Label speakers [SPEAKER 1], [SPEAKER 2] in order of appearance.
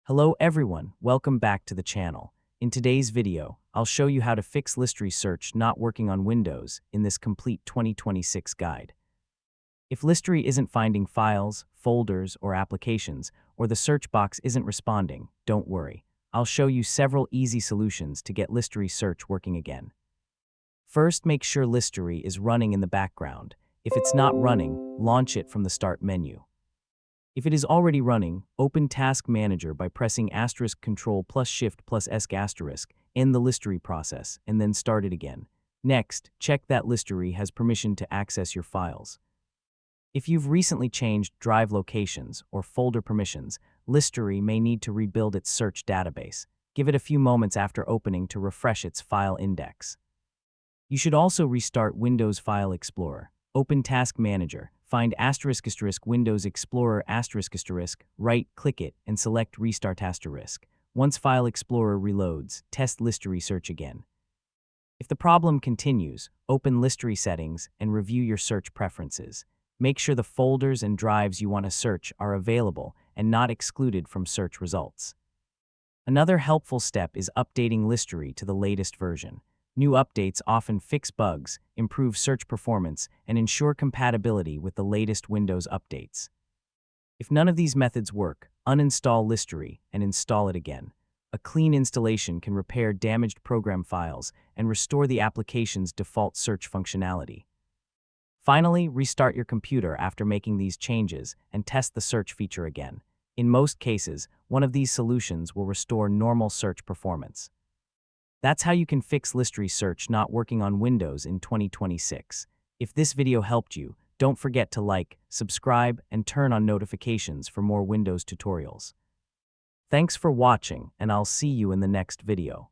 [SPEAKER 1] Hello everyone, welcome back to the channel. In today's video, I'll show you how to fix Listary search not working on Windows in this complete 2026 guide. If Listary isn't finding files, folders, or applications, or the search box isn't responding, don't worry. I'll show you several easy solutions to get Listary search working again. First, make sure Listary is running in the background. If it's not running, launch it from the Start menu. If it is already running, open Task Manager by pressing *Control plus Shift plus *, end the Listary process, and then start it again. Next, check that Listary has permission to access your files. If you've recently changed drive locations or folder permissions, Listary may need to rebuild its search database. Give it a few moments after opening to refresh its file index. You should also restart Windows File Explorer. Open Task Manager, find ** Windows Explorer **, right-click it, and select Restart **. Once File Explorer reloads, test Listary search again. If the problem continues, open Listary settings and review your search preferences. Make sure the folders and drives you want to search are available and not excluded from search results. Another helpful step is updating Listary to the latest version. New updates often fix bugs, improve search performance, and ensure compatibility with the latest Windows updates. If none of these methods work, uninstall Listary and install it again. A clean installation can repair damaged program files and restore the application's default search functionality. Finally, restart your computer after making these changes and test the search feature again. In most cases, one of these solutions will restore normal search performance. That's how you can fix Listary search not working on Windows in 2026. If this video helped you, don't forget to like, subscribe, and turn on notifications for more Windows tutorials. Thanks for watching, and I'll see you in the next video.